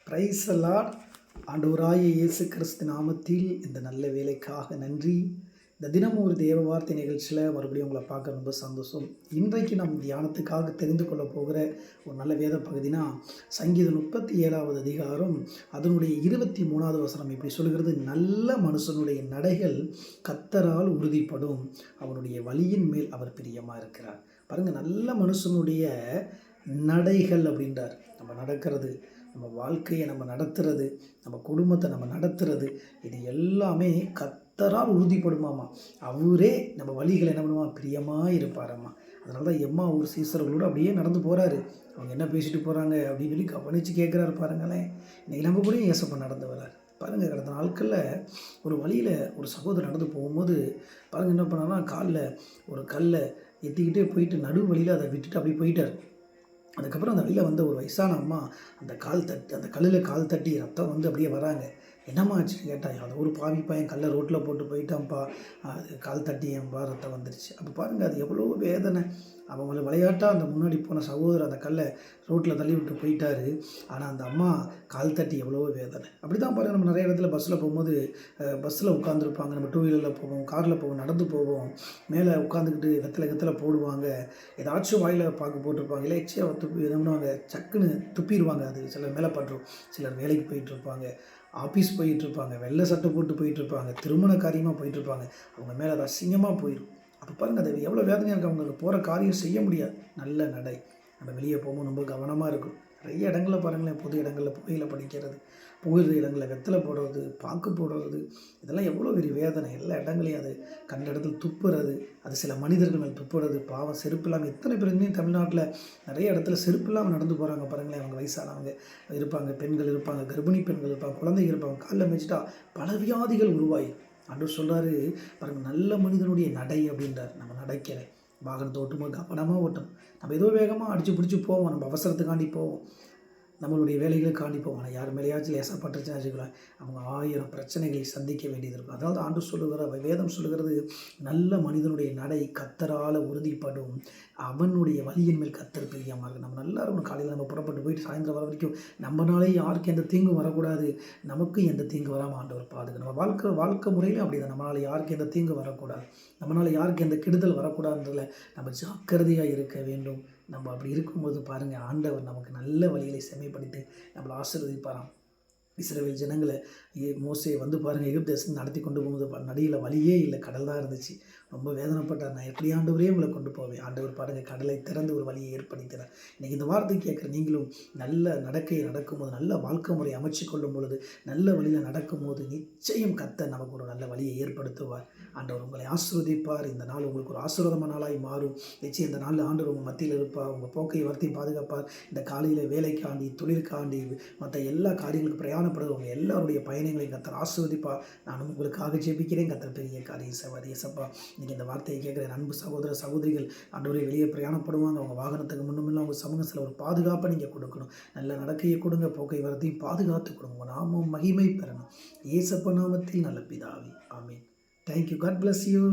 Praise the Lord. ஆண்டவராகிய இயேசு கிறிஸ்து நாமத்தில் இந்த நல்ல வேலைக்காக நன்றி. இந்த தினமும் ஒரு தேவ வார்த்தை நிகழ்ச்சியில் மறுபடியும் உங்களை பார்க்க ரொம்ப சந்தோஷம். இன்றைக்கு நம் தியானத்துக்காக தெரிந்து கொள்ள போகிற ஒரு நல்ல வேத பகுதினா சங்கீதம் 37வது அதிகாரம் அதனுடைய 23வது வசனம் இப்படி சொல்கிறது: நல்ல மனுஷனுடைய நடைகள் கர்த்தரால் உறுதிப்படும், அவனுடைய வழியின் மேல் அவர் பிரியமாக இருக்கிறார். பாருங்கள், நல்ல மனுஷனுடைய நடைகள் அப்படின்றார். நம்ம நடக்கிறது, நம்ம வாழ்க்கையை நம்ம நடத்துறது, நம்ம குடும்பத்தை நம்ம நடத்துறது, இது எல்லாமே கர்த்தரால் உறுதிப்படுமாம்மா. அவரே நம்ம வழிகளை என்ன பண்ணுமா, பிரியமாக இருப்பாரம்மா. அதனால தான் எம்மா ஒரு சீசர்களோடு அப்படியே நடந்து போகிறாரு. அவங்க என்ன பேசிட்டு போகிறாங்க அப்படின்னு சொல்லி கவனித்து கேட்குறாரு. பாருங்களேன், இன்றைக்கி நம்ம கூட ஏசப்பா நடந்து வர்றார். பாருங்கள், கடந்த நாட்களில் ஒரு வழியில் ஒரு சகோதரர் நடந்து போகும்போது பாருங்கள் என்ன பண்ணார்னா, காலில் ஒரு கல்லை எத்திக்கிட்டே போயிட்டு நடு வழியில் அதை விட்டுட்டு அப்படி போயிட்டார். அதுக்கப்புறம் அந்த வழியில் வந்து ஒரு வயசான அம்மா அந்த கல்லில் கால் தட்டி ரத்தம் வந்து அப்படியே வராங்க. என்னம்மா ஆச்சுன்னு கேட்டால், அதை ஒரு பாவி பையன் கல்லை ரோட்டில் போட்டு போயிட்டான்ப்பா, அது கால் தட்டி என்ப்பா ரத்தம் வந்துடுச்சு. அப்போ பாருங்கள், அது எவ்வளோ வேதனை. அவங்கள விளையாட்டாக அந்த முன்னாடி போன சகோதரர் அந்த கல்லை ரோட்டில் தள்ளி விட்டு போயிட்டாரு. ஆனால் அந்த அம்மா கால் தட்டி எவ்வளோ வேதனை. அப்படி தான் பாருங்கள், நம்ம நிறைய இடத்துல பஸ்ஸில் போகும்போது பஸ்ஸில் உட்காந்துருப்பாங்க. நம்ம டூ வீலரில் போவோம், காரில் போவோம், நடந்து போவோம், மேலே உட்காந்துக்கிட்டு வெத்தலை போடுவாங்க, ஏதாச்சும் வாயில் பாக்கு போட்டிருப்பாங்க, இல்லை எச்சியாக என்ன பண்ணுவாங்க, சக்குன்னு துப்பிடுவாங்க. அது சிலர் மேலே பட்டுரும். சிலர் வேலைக்கு போயிட்டுருப்பாங்க, ஆஃபீஸ் போயிட்டுருப்பாங்க, வெள்ளை சட்டை போட்டு போயிட்டுருப்பாங்க, திருமண காரியமாக போயிட்டுருப்பாங்க. அவங்க மேலே அது அசிங்கமாக போயிடும். அப்போ பாருங்கள், அது எவ்வளோ வேதனையாக இருக்குது. அவங்களுக்கு போகிற காரியம் செய்ய முடியாது. நல்ல நடை. நம்ம வெளியே போகும்போது ரொம்ப கவனமாக இருக்கும். நிறைய இடங்களில் பாருங்களேன், பொது இடங்களில் புகையில படிக்கிறது, புகையிற இடங்களில் வெத்தலை போடுறது, பாக்கு போடுறது, இதெல்லாம் எவ்வளோ பெரிய வேதனை. எல்லா இடங்களையும் அது கண்ட இடத்துல துப்புறது, அது சில மனிதர்கள் மேல் துப்புறது. பாவம், செருப்பு இல்லாமல் எத்தனை பேர் இன்னும் தமிழ்நாட்டில் நிறைய இடத்துல செருப்பு இல்லாமல் நடந்து போகிறாங்க. பாருங்களேன், அவங்க வயசானவங்க இருப்பாங்க, பெண்கள் இருப்பாங்க, கர்ப்பிணி பெண்கள் இருப்பாங்க, குழந்தைங்க இருப்பாங்க. காலில் மிதிச்சிட்டா பல வியாதிகள் உருவாகி. ஆண்டவர் சொல்கிறாரு பாருங்கள், நல்ல மனிதனுடைய நடை அப்படின்றார். நம்ம நடக்கிறேன், வாகனத்தை ஓட்டும்போது கவனமாக ஓட்டணும். நம்ம ஏதோ வேகமாக அடித்து பிடிச்சி போவோம், நம்ம அவசரத்துக்காண்டி போவோம், நம்மளுடைய வேலைகளுக்காண்டி போவோம். ஆனால் யார் மேலேயாச்சும் லேசாக பட்டுருச்சுன்னு வச்சுக்கலாம், அவங்க 1000 பிரச்சனைகளை சந்திக்க வேண்டியது இருக்கும். அதனால தான் ஆண்டு சொல்லுகிற வேதம் சொல்லுகிறது, நல்ல மனிதனுடைய நடை கர்த்தரால் உறுதிப்படும், அவனுடைய வழியின் மேல் கர்த்தர் பிரியமாக இருக்கும். நம்ம நல்லா இருக்கணும். காலையில் நம்ம புறப்பட்டு போயிட்டு சாயந்தரம் வர வரைக்கும் நம்மளாலே யாருக்கு எந்த தீங்கும் வரக்கூடாது, நமக்கு எந்த தீங்கு வராமல் ஆண்டவர் பாதுகாக்கணும். நம்ம வாழ்க்கை முறையிலும் அப்படி தான். நம்மளால் யாருக்கு எந்த தீங்கு வரக்கூடாது, நம்மளால் யாருக்கு எந்த கெடுதல் வரக்கூடாதுன்றதில் நம்ம ஜாக்கிரதையாக இருக்க வேண்டும். நம்ம அப்படி இருக்கும்போது பாருங்கள், ஆண்டவர் நமக்கு நல்ல வழிகளை செம்மைப்படுத்தி நம்மளை ஆசீர்வதிப்பாராம். இஸ்ரவேல் ஜனங்களை மோசே வந்து பாருங்கள், எகிப்து தேசம் நடத்தி கொண்டு போகும்போது நடியில் வழியே இல்லை, கடல் தான் இருந்துச்சு. ரொம்ப வேதனைப்பட்டார். நான் எப்படி ஆண்டவரே உங்களை கொண்டு போவேன். ஆண்டவர் பாருங்கள், கடலை திறந்து ஒரு வழியை ஏற்படுத்தினார். இன்றைக்கி இந்த வார்த்தை கேட்குற நீங்களும் நல்ல நடக்கையை நடக்கும்போது, நல்ல வாழ்க்கை முறை அமைச்சு கொள்ளும் பொழுது, நல்ல வழியில் நடக்கும்போது நிச்சயம் கர்த்தர் நமக்கு ஒரு நல்ல வழியை ஏற்படுத்துவார். ஆண்டவர் உங்களை ஆசீர்வதிப்பார். இந்த நாள் உங்களுக்கு ஒரு ஆசீர்வாதமான நாளாய் மாறும். நிச்சயம் இந்த நாளில் ஆண்டவர் உங்கள் மத்தியில் இருப்பார். உங்கள் போக்கை வரத்தையும் பாதுகாப்பார். இந்த காலையில் வேலைக்காண்டி, தொழிலுக்காண்டி, மற்ற எல்லா காரியங்களுக்கு பிரயாணப்படுறவங்க எல்லாருடைய பயணங்களையும் கர்த்தர் ஆசீர்வதிப்பார். நானும் உங்களுக்காக ஜெபிக்கிறேன். கர்த்தர் பெரிய காரியம் செய்வார். ஏசப்பா, இன்றைக்கி இந்த வார்த்தையை கேட்குற அன்பு சகோதர சகோதரிகள் ஆண்டவரே வெளியே பிரயாணப்படுவாங்க. அவங்க வாகனத்துக்கு முன்னுமில்ல அவங்க சமூகத்தில் ஒரு பாதுகாப்பை நீங்கள் கொடுக்கணும். நல்ல நடக்கையை கொடுங்க, போக்கை வரத்தையும் பாதுகாத்து கொடுங்க. உங்கள் நாமம் மகிமை பெறணும். ஏசப்பா நாமத்தில் நல்ல பிதாவே, ஆமீன். தேங்க்யூ. God bless you.